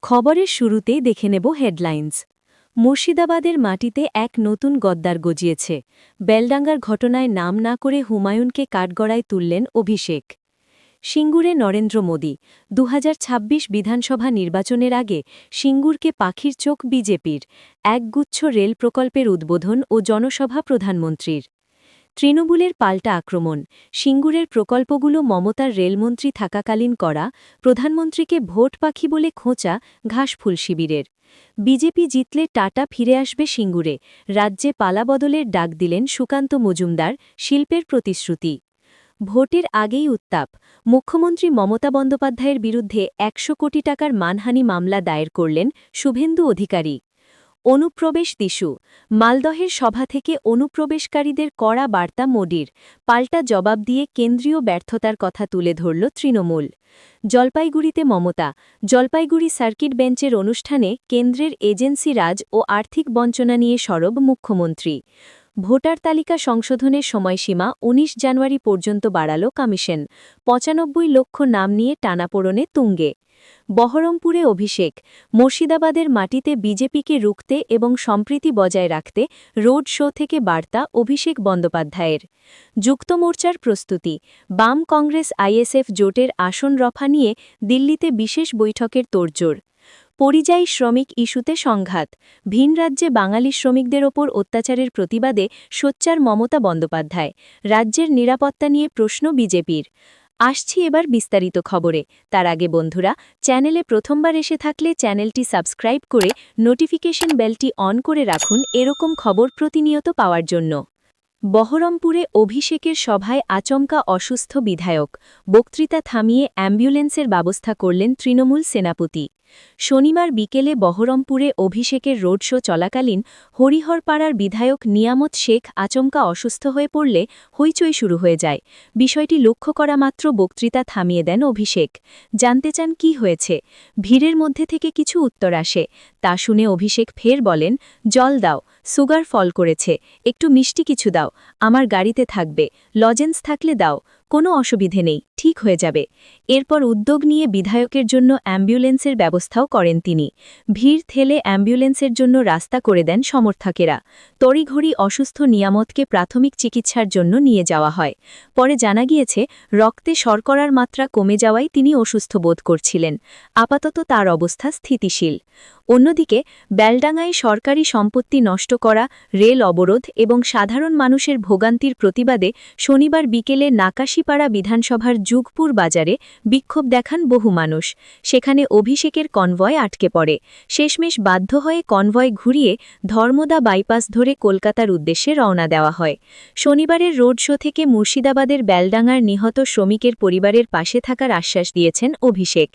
খবরের শুরুতেই দেখে নেব হেডলাইন্স। মুর্শিদাবাদের মাটিতে এক নতুন গদ্দার গজিয়েছে। বেলডাঙ্গার ঘটনায় নাম না করে হুমায়ুনকে কাঠগড়ায় তুললেন অভিষেক। সিঙ্গুরে নরেন্দ্র মোদি ২০২৬ বিধানসভা নির্বাচনের আগে সিঙ্গুরকে পাখির চোখ বিজেপির। একগুচ্ছ রেল প্রকল্পের উদ্বোধন ও জনসভা প্রধানমন্ত্রীর। তৃণমূলের পাল্টা আক্রমণ। সিঙ্গুরের প্রকল্পগুলো মমতার রেলমন্ত্রী থাকাকালীন করা, প্রধানমন্ত্রীকে ভোট পাখি বলে খোঁচা ঘাসফুল শিবিরের। বিজেপি জিতলে টাটা ফিরে আসবে সিঙ্গুরে, রাজ্যে পালাবদলের ডাক দিলেন সুকান্ত মজুমদার, শিল্পের প্রতিশ্রুতি। ভোটের আগেই উত্তাপ। মুখ্যমন্ত্রী মমতা বন্দ্যোপাধ্যায়ের বিরুদ্ধে ১০০ কোটি টাকার মানহানি মামলা দায়ের করলেন শুভেন্দু অধিকারী। অনুপ্রবেশ দিশু। মালদহের সভা থেকে অনুপ্রবেশকারীদের কড়া বার্তা মোদির, পাল্টা জবাব দিয়ে কেন্দ্রীয় ব্যর্থতার কথা তুলে ধরল তৃণমূল। জলপাইগুড়িতে মমতা, জলপাইগুড়ি সার্কিট বেঞ্চের অনুষ্ঠানে কেন্দ্রের এজেন্সি রাজ ও আর্থিক বঞ্চনা নিয়ে সরব মুখ্যমন্ত্রী। ভোটার তালিকা সংশোধনের সময়সীমা ১৯ জানুয়ারি পর্যন্ত বাড়াল কমিশন। ৯৫ লক্ষ নাম নিয়ে টানাপোড়েনে তুঙ্গে। বহরমপুরে অভিষেক। মুর্শিদাবাদের মাটিতে বিজেপিকে রুখতে এবং সম্প্রীতি বজায় রাখতে রোড শো থেকে বার্তা অভিষেক বন্দ্যোপাধ্যায়ের। যুক্তমোর্চার প্রস্তুতি। বাম কংগ্রেস আইএসএফ জোটের আসন রফা নিয়ে দিল্লিতে বিশেষ বৈঠকের তোড়জোড়। পরিযায়ী শ্রমিক ইস্যুতে সংঘাত। ভিন রাজ্যে বাঙালি শ্রমিকদের ওপর অত্যাচারের প্রতিবাদে সোচ্চার মমতা বন্দ্যোপাধ্যায়। রাজ্যের নিরাপত্তা নিয়ে প্রশ্ন বিজেপির। আসছি এবার বিস্তারিত খবরে। তার আগে বন্ধুরা, চ্যানেলে প্রথমবার এসে থাকলে চ্যানেলটি সাবস্ক্রাইব করে নোটিফিকেশন বেলটি অন করে রাখুন এরকম খবর প্রতিনিয়ত পাওয়ার জন্য। বহরমপুরে অভিষেকের সভায় আচমকা অসুস্থ বিধায়ক। বক্তৃতা থামিয়ে অ্যাম্বুলেন্সের ব্যবস্থা করলেন তৃণমূল সেনাপতি। শনিবার বিকেলে বহরমপুরে অভিষেকের রোড শো চলাকালীন হরিহরপাড়ার বিধায়ক নিয়ামত শেখ আচমকা অসুস্থ হয়ে পড়লে হইচই শুরু হয়ে যায়। বিষয়টি লক্ষ্য করা মাত্র বক্তৃতা থামিয়ে দেন অভিষেক। জানতে চান কি হয়েছে। ভিড়ের মধ্যে থেকে কিছু উত্তর আসে। তা শুনে অভিষেক ফের বলেন, জল দাও, সুগার ফল করেছে, একটু মিষ্টি কিছু দাও, আমার গাড়িতে থাকবে, লজেন্স থাকলে দাও, কোনো অসুবিধে নেই, ঠিক হয়ে যাবে। এরপর উদ্যোগ নিয়ে বিধায়কের জন্য অ্যাম্বুলেন্সের ব্যবস্থাও করেন তিনি। ভিড় ঠেলে অ্যাম্বুলেন্সের জন্য রাস্তা করে দেন সমর্থকেরা। তড়িঘড়ি অসুস্থ নিয়ামতকে প্রাথমিক চিকিৎসার জন্য নিয়ে যাওয়া হয়। পরে জানা গিয়েছে রক্তে শর্করার মাত্রা কমে যাওয়ায় তিনি অসুস্থ বোধ করছিলেন। আপাতত তার অবস্থা স্থিতিশীল। অন্যদিকে বেলডাঙ্গায় সরকারি সম্পত্তি নষ্ট করা, রেল অবরোধ এবং সাধারণ মানুষের ভোগান্তির প্রতিবাদে শনিবার বিকেলে নাকাশিপাড়া বিধানসভার যুগপুর বাজারে বিক্ষোভ দেখান বহু মানুষ। সেখানে অভিষেকের কনভয় আটকে পড়ে। শেষমেশ বাধ্য হয়ে কনভয় ঘুরিয়ে ধর্মদা বাইপাস ধরে কলকাতার উদ্দেশ্যে রওনা দেওয়া হয়। শনিবারের রোড শো থেকে মুর্শিদাবাদের বেলডাঙ্গার নিহত শ্রমিকের পরিবারের পাশে থাকার আশ্বাস দিয়েছেন অভিষেক।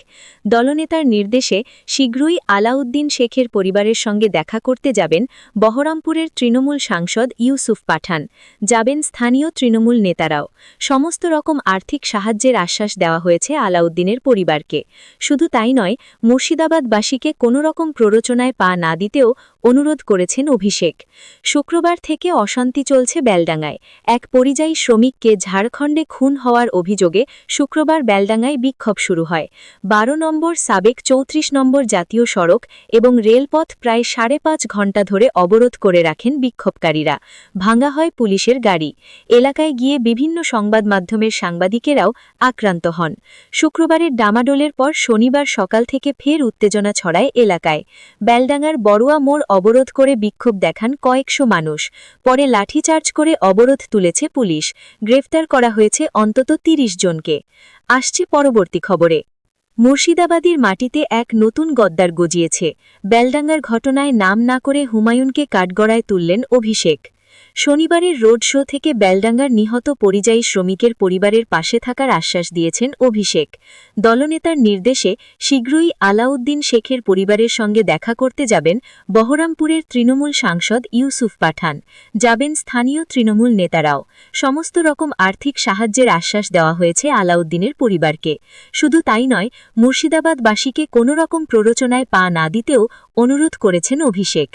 দলনেতার নির্দেশে শীঘ্রই আলাউদ্দিন শেখের পরিবারের সঙ্গে দেখা করতে যাবেন বহরমপুরের তৃণমূল সাংসদ ইউসুফ পাঠান। যাবেন স্থানীয় তৃণমূল নেতারাও। সমস্ত রকম আর্থিক সাহায্যের আশ্বাস দেওয়া হয়েছে আলাউদ্দিনের পরিবারকে। শুধু তাই নয়, মুর্শিদাবাদবাসীকে কোনো রকম প্ররোচনায় পা না দিতেও অনুরোধ করেছেন অভিষেক। শুক্রবার থেকে অশান্তি চলছে বেলডাঙ্গায়। এক পরিযায়ী শ্রমিককে ঝাড়খণ্ডে খুন হওয়ার অভিযোগে শুক্রবার বেলডাঙ্গায় বিক্ষোভ শুরু হয়। ১২ নম্বর সাবেক ৩৪ নম্বর জাতীয় সড়ক এবং রেলপথ প্রায় ৫.৫ ঘণ্টা ধরে অবরোধ করে রাখেন বিক্ষোভকারীরা। ভাঙা হয় পুলিশের গাড়ি। এলাকায় গিয়ে বিভিন্ন সংবাদ মাধ্যমের সাংবাদিকেরাও আক্রান্ত হন। শুক্রবারের ডামাডোলের পর শনিবার সকাল থেকে ফের উত্তেজনা ছড়ায় এলাকায়। বেলডাঙ্গার বড়ুয়া মোড় অবরোধ করে বিক্ষোভ দেখান কয়েকশো মানুষ। পরে লাঠিচার্জ করে অবরোধ তুলেছে পুলিশ। গ্রেফতার করা হয়েছে অন্তত ৩০ জনকে। আসছে পরবর্তী খবরে। মুর্শিদাবাদের মাটিতে এক নতুন গদ্দার গজিয়েছে। বেলডাঙ্গার ঘটনায় নাম না করে হুমায়ুনকে কাঠগড়ায় তুললেন অভিষেক। শনিবারের রোড শো থেকে বেলডাঙ্গার নিহত পরিযায়ী শ্রমিকের পরিবারের পাশে থাকার আশ্বাস দিয়েছেন অভিষেক। দলনেতার নির্দেশে শীঘ্রই আলাউদ্দিন শেখের পরিবারের সঙ্গে দেখা করতে যাবেন বহরমপুরের তৃণমূল সাংসদ ইউসুফ পাঠান। যাবেন স্থানীয় তৃণমূল নেতারাও। সমস্ত রকম আর্থিক সাহায্যের আশ্বাস দেওয়া হয়েছে আলাউদ্দিনের পরিবারকে। শুধু তাই নয়, মুর্শিদাবাদবাসীকে কোনো রকম প্ররোচনায় পা না দিতেও অনুরোধ করেছেন অভিষেক।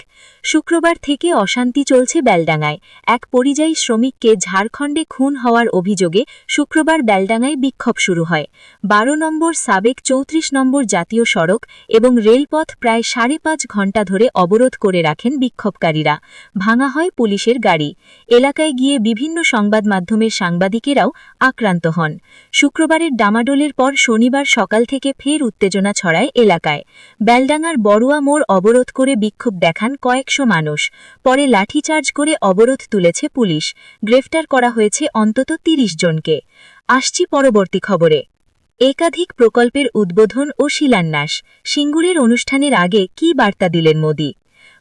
শুক্রবার থেকে অশান্তি চলছে বেলডাঙ্গায়। ঘটনায় এক পরিযায়ী শ্রমিককে ঝাড়খণ্ডে খুন হওয়ার অভিযোগে শুক্রবার বেলডাঙ্গায় বিক্ষোভ শুরু হয়। 12 নম্বর সাবেক 34 নম্বর জাতীয় সড়ক এবং রেলপথ প্রায় 5.5 ঘণ্টা ধরে অবরোধ করে রাখেন বিক্ষোভকারীরা। ভাঙা হয় পুলিশের গাড়ি। এলাকায় গিয়ে বিভিন্ন সংবাদ মাধ্যমের সাংবাদিকেরাও আক্রান্ত হন। শুক্রবারের ডামাডোলের পর শনিবার সকাল থেকে ফের উত্তেজনা ছড়ায় এলাকায়। বেলডাঙ্গার বড়ুয়া মোড় অবরোধ করে বিক্ষোভ দেখান কয়েকশো মানুষ। পরে লাঠিচার্জ করে অবরোধ তুলেছে পুলিশ। গ্রেফতার করা হয়েছে অন্তত 30 জনকে। আসছি পরবর্তী খবরে। একাধিক প্রকল্পের উদ্বোধন ও শিলান্যাস। সিঙ্গুরের অনুষ্ঠানের আগে কী বার্তা দিলেন মোদি?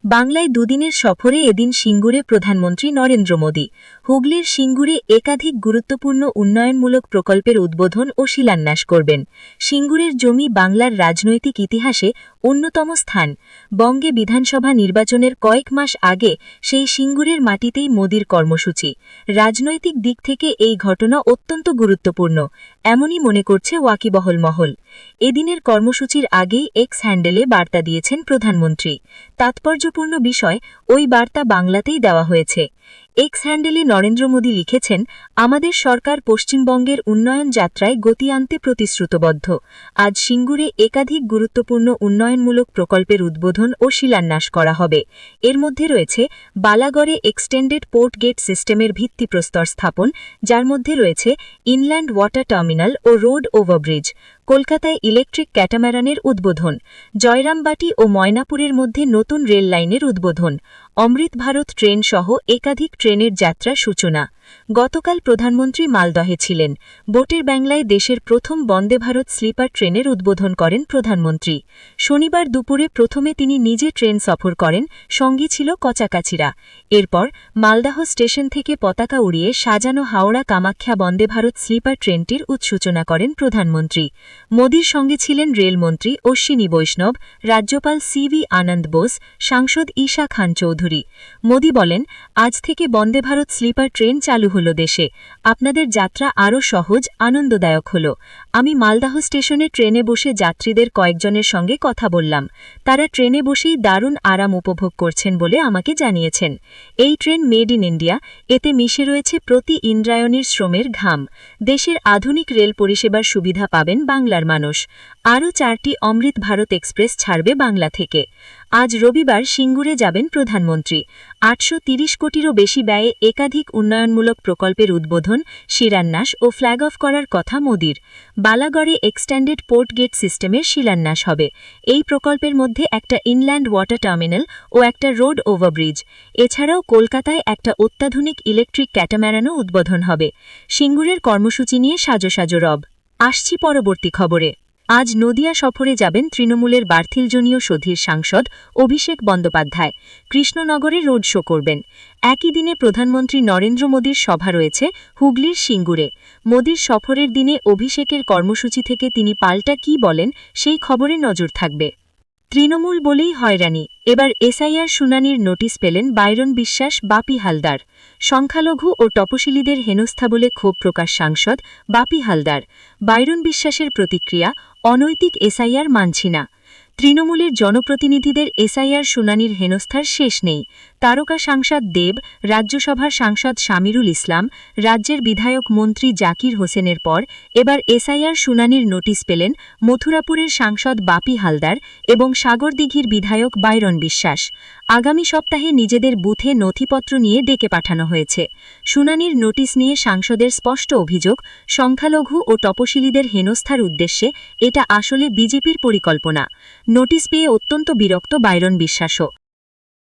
বাংলায় দুদিনের সফরে এদিন সিঙ্গুরে প্রধানমন্ত্রী নরেন্দ্র মোদি। হুগলির সিঙ্গুরে একাধিক গুরুত্বপূর্ণ উন্নয়নমূলক প্রকল্পের উদ্বোধন ও শিলান্যাস করবেন। সিঙ্গুরের জমি বাংলার রাজনৈতিক ইতিহাসে অন্যতম স্থান। বঙ্গে বিধানসভা নির্বাচনের কয়েক মাস আগে সেই সিঙ্গুরের মাটিতেই মোদির কর্মসূচি। রাজনৈতিক দিক থেকে এই ঘটনা অত্যন্ত গুরুত্বপূর্ণ, এমনই মনে করছে ওয়াকিবহল মহল। এদিনের কর্মসূচির আগেই এক্স হ্যান্ডেলে বার্তা দিয়েছেন প্রধানমন্ত্রী। তাৎপর্যপূর্ণ বিষয়, ওই বার্তা বাংলাতেই দেওয়া হয়েছে। এক্স হ্যান্ডেলে নরেন্দ্র মোদি লিখেছেন, আমাদের সরকার পশ্চিমবঙ্গের উন্নয়ন যাত্রায় গতি আনতে প্রতিশ্রুতবদ্ধ। আজ সিঙ্গুরে একাধিক গুরুত্বপূর্ণ উন্নয়নমূলক প্রকল্পের উদ্বোধন ও শিলান্যাস করা হবে। এর মধ্যে রয়েছে বালাগড়ে এক্সটেন্ডেড পোর্ট গেট সিস্টেমের ভিত্তিপ্রস্তর স্থাপন, যার মধ্যে রয়েছে ইনল্যান্ড ওয়াটার টার্মিনাল ও রোড ওভারব্রিজ। কলকাতায় ইলেকট্রিক ক্যাটাম্যারানের উদ্বোধন। জয়রামবাটি ও ময়নাপুরের মধ্যে নতুন রেল লাইনের উদ্বোধন। অমৃত ভারত ট্রেন সহ একাধিক ট্রেনের যাত্রা সূচনা। গতকাল প্রধানমন্ত্রী মালদহে ছিলেন। বোটের ব্যাংলায় দেশের প্রথম বন্দে ভারত স্লিপার ট্রেনের উদ্বোধন করেন প্রধানমন্ত্রী। শনিবার দুপুরে প্রথমে তিনি নিজে ট্রেন সফর করেন, সঙ্গী ছিল কচাকাচিরা। এরপর মালদাহ স্টেশন থেকে পতাকা উড়িয়ে সাজানো হাওড়া কামাখ্যা বন্দে ভারত স্লিপার ট্রেনটির উৎসূচনা করেন প্রধানমন্ত্রী। মোদির সঙ্গে ছিলেন রেলমন্ত্রী অশ্বিনী বৈষ্ণব, রাজ্যপাল সিভি আনন্দ বোস, সাংসদ ঈশা খান চৌধুরী। মোদি বলেন, আজ থেকে বন্দে ভারত স্লিপার ট্রেন চালু হল দেশে। আপনাদের যাত্রা আরও সহজ, আনন্দদায়ক হল। আমি মালদাহ স্টেশনে ট্রেনে বসে যাত্রীদের কয়েকজনের সঙ্গে কথা বললাম। তারা ট্রেনে বসেই দারুণ আরাম উপভোগ করছেন বলে আমাকে জানিয়েছেন। এই ট্রেন মেড ইন ইন্ডিয়া, এতে মিশে রয়েছে প্রতি ইন্দ্রায়ণীর শ্রমের ঘাম। দেশের আধুনিক রেল পরিষেবার সুবিধা পাবেন বাংলার মানুষ। আরও 4টি অমৃত ভারত এক্সপ্রেস ছাড়বে বাংলা থেকে। আজ রবিবার সিঙ্গুরে যাবেন প্রধানমন্ত্রী। 830 কোটিরও বেশি ব্যয়ে একাধিক উন্নয়নমূলক প্রকল্পের উদ্বোধন, শিলান্যাস ও ফ্ল্যাগ অফ করার কথা মোদির। বালাগড়ে এক্সটেন্ডেড পোর্ট গেট সিস্টেমের শিলান্যাস হবে। এই প্রকল্পের মধ্যে একটা ইনল্যান্ড ওয়াটার টার্মিনাল ও একটা রোড ওভারব্রিজ। এছাড়াও কলকাতায় একটা অত্যাধুনিক ইলেকট্রিক ক্যাটাম্যারানও উদ্বোধন হবে। সিঙ্গুরের কর্মসূচি নিয়ে সাজো সাজো রব। আসছি পরবর্তী খবরে। আজ নদিয়া সফরে যাবেন তৃণমূলের বার্থিলজনীয় সধীর সাংসদ অভিষেক বন্দ্যোপাধ্যায়। কৃষ্ণনগরে রোড শো করবেন। একই দিনে প্রধানমন্ত্রী নরেন্দ্র মোদির সভা রয়েছে হুগলির সিঙ্গুরে। মোদির সফরের দিনে অভিষেকের কর্মসূচি থেকে তিনি পাল্টা কী বলেন, সেই খবরে নজর থাকবে। তৃণমূল বলেই হয়রানি, এবার এসআইআর শুনানির নোটিশ পেলেন বাইরন বিশ্বাস, বাপি হালদার। সংখ্যালঘু ও তপশিলীদের হেনস্থা বলে ক্ষোভ প্রকাশ সাংসদ বাপি হালদার। বাইরন বিশ্বাসের প্রতিক্রিয়া, অনৈতিক এসআইআর মানছি না। তৃণমূলের জনপ্রতিনিধিদের এসআইআর শুনানির হেনস্থার শেষ নেই। তারকা সাংসদ দেব, রাজ্যসভার সাংসদ শামিরুল ইসলাম, রাজ্যের বিধায়ক মন্ত্রী জাকির হোসেনের পর এবার এসআইআর শুনানির নোটিশ পেলেন মথুরাপুরের সাংসদ বাপি হালদার এবং সাগরদিঘির বিধায়ক বাইরন বিশ্বাস। আগামী সপ্তাহে নিজেদের বুথে নথিপত্র নিয়ে ডেকে পাঠানো হয়েছে। শুনানির নোটিশ নিয়ে সাংসদের স্পষ্ট অভিযোগ, সংখ্যালঘু ও তপশিলীদের হেনস্থার উদ্দেশ্যে এটা আসলে বিজেপির পরিকল্পনা। নোটিশ পেয়ে অত্যন্ত বিরক্ত বাইরন বিশ্বাসও।